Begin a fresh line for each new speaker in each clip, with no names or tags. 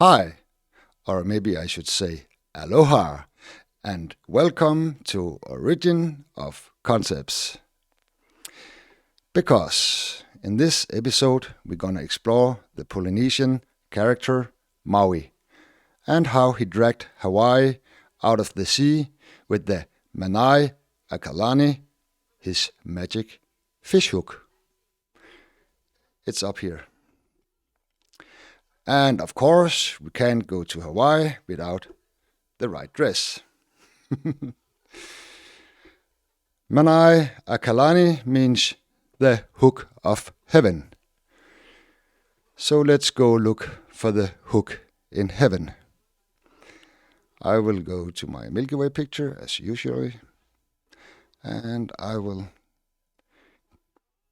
Hi, or maybe I should say aloha, and welcome to Origin of Concepts. Because in this episode we're gonna explore the Polynesian character Maui and how he dragged Hawaii out of the sea with the Manaiakalani, his magic fish hook. It's up here. And of course, we can't go to Hawaii without the right dress. Manaiakalani means the hook of heaven. So let's go look for the hook in heaven. I will go to my Milky Way picture as usual, and I will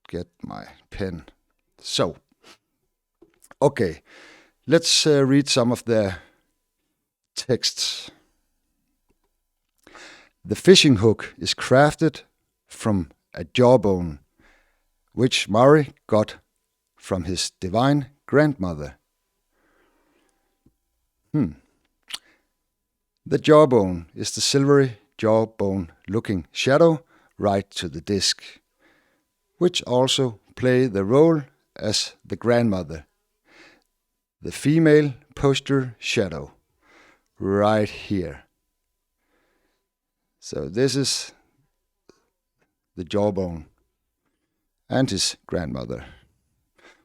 get my pen. So, okay, let's read some of the texts. The fishing hook is crafted from a jawbone, which Maui got from his divine grandmother. The jawbone is the silvery jawbone-looking shadow right to the disc, which also play the role as the grandmother. The female poster shadow, right here. So this is the jawbone and his grandmother,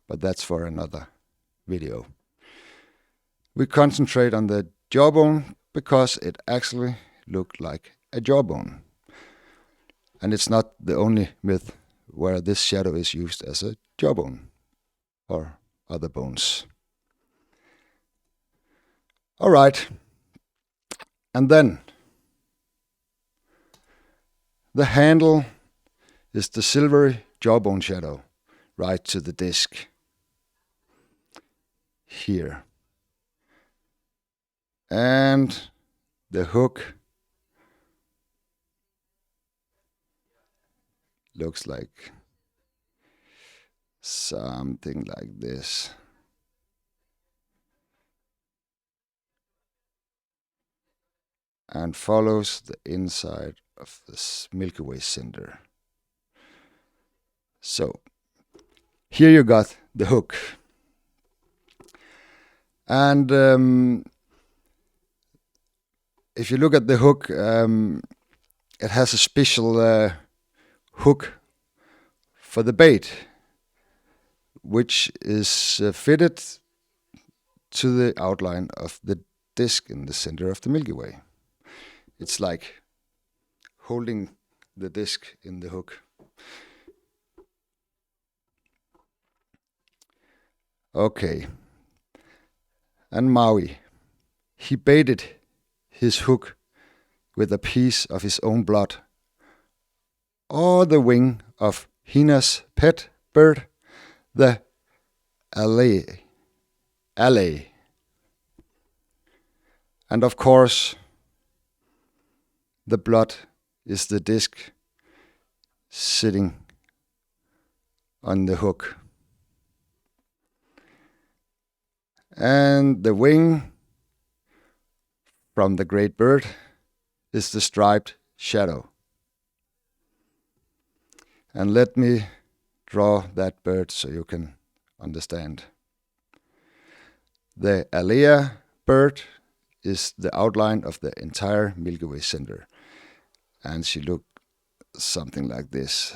but that's for another video. We concentrate on the jawbone because it actually looked like a jawbone. And it's not the only myth where this shadow is used as a jawbone or other bones. All right. And then the handle is the silvery jawbone shadow right to the disc here. And the hook looks like something like this. And follows the inside of this Milky Way cinder. So, here you got the hook. And if you look at the hook, it has a special hook for the bait, which is fitted to the outline of the disk in the center of the Milky Way. It's like holding the disk in the hook. Okay. And Maui, he baited his hook with a piece of his own blood, or the wing of Hina's pet bird, the alley. And of course, the blood is the disc sitting on the hook. And the wing from the great bird is the striped shadow. And let me draw that bird so you can understand. The Alea bird is the outline of the entire Milky Way cinder. And she looked something like this.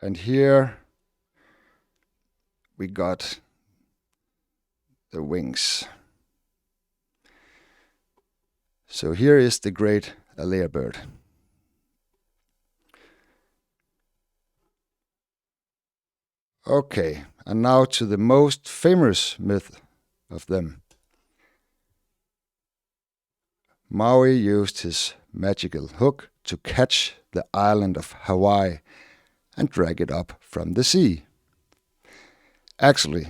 And here we got the wings. So here is the great Alea bird. Okay, and now to the most famous myth of them. Maui used his magical hook to catch the island of Hawaii and drag it up from the sea. Actually,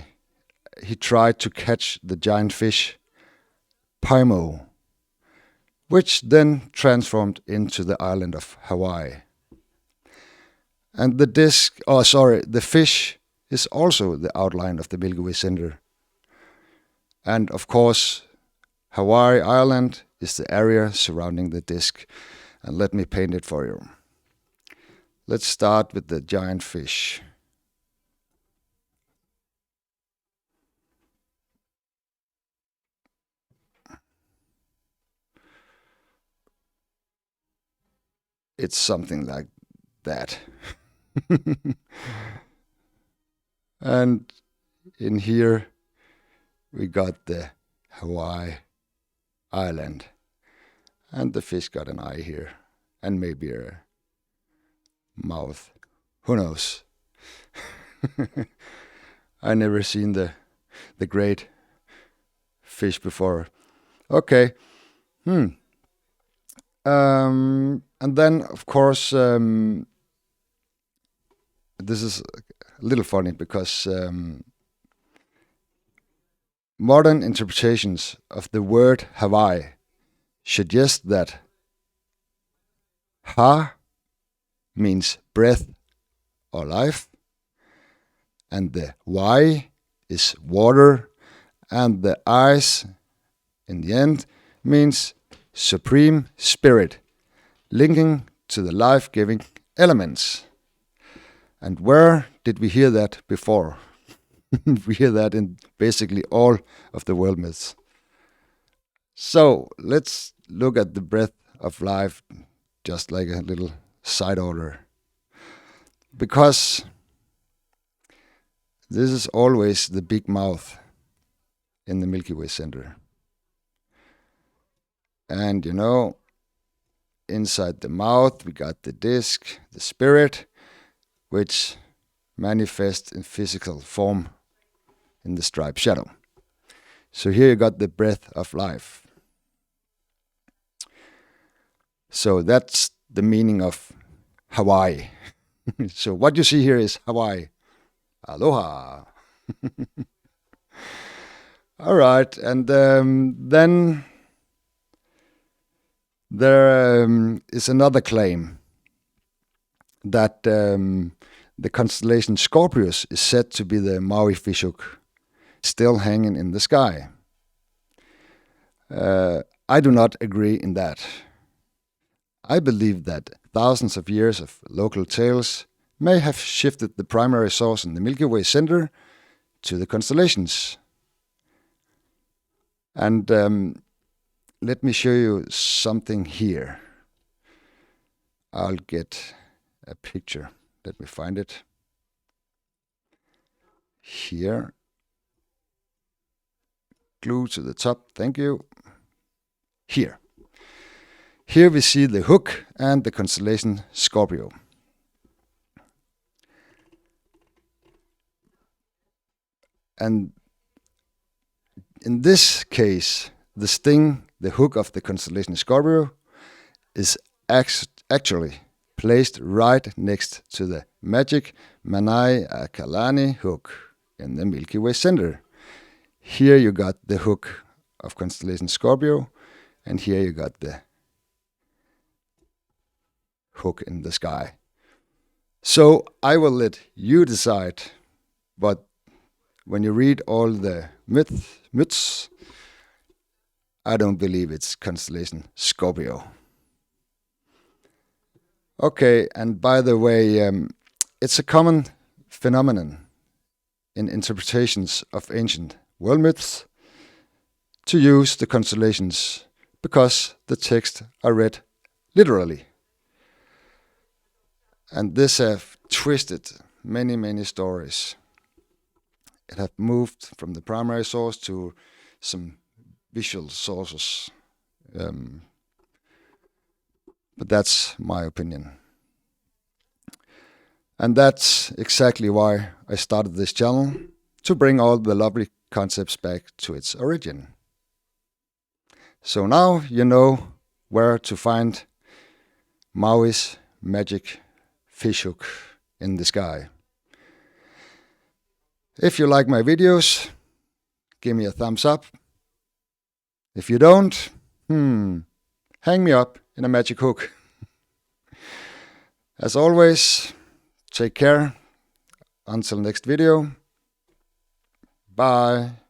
he tried to catch the giant fish Paimo, which then transformed into the island of Hawaii. And the fish is also the outline of the Milky Way center. And of course, Hawaii Island is the area surrounding the disk. And let me paint it for you. Let's start with the giant fish. It's something like that. And in here we got the Hawaii Island. And the fish got an eye here. And maybe a mouth. Who knows? I never seen the great fish before. Okay. And then, of course, this is a little funny because modern interpretations of the word Hawaii suggest that Ha means breath or life, and the Y is water, and the eyes in the end means supreme spirit, linking to the life-giving elements. And where did we hear that before? We hear that in basically all of the world myths. So let's look at the breath of life just like a little side order. Because this is always the big mouth in the Milky Way center. And inside the mouth we got the disk, the spirit, which manifests in physical form in the striped shadow. So here you got the breath of life. So that's the meaning of Hawaii. So what you see here is Hawaii. Aloha. All right, and then there is another claim that the constellation Scorpius is said to be the Maui fishhook still hanging in the sky. I do not agree in that. I believe that thousands of years of local tales may have shifted the primary source in the Milky Way center to the constellations. And let me show you something here. I'll get a picture. Let me find it. Here. Glue to the top. Thank you. Here. Here we see the hook and the constellation Scorpio. And in this case, the sting, the hook of the constellation Scorpio, is actually placed right next to the magic Manaiakalani hook in the Milky Way center. Here you got the hook of constellation Scorpio, and here you got the hook in the sky. So I will let you decide, but when you read all the myths, I don't believe it's constellation Scorpio. Okay, and by the way, it's a common phenomenon in interpretations of ancient world myths to use the constellations because the texts are read literally. And this have twisted many stories. It have moved from the primary source to some visual sources. But that's my opinion. And that's exactly why I started this channel, to bring all the lovely concepts back to its origin. So now you know where to find Maui's magic fishhook in the sky. If you like my videos, give me a thumbs up. If you don't, hang me up in a magic hook. As always, take care. Until next video. Bye.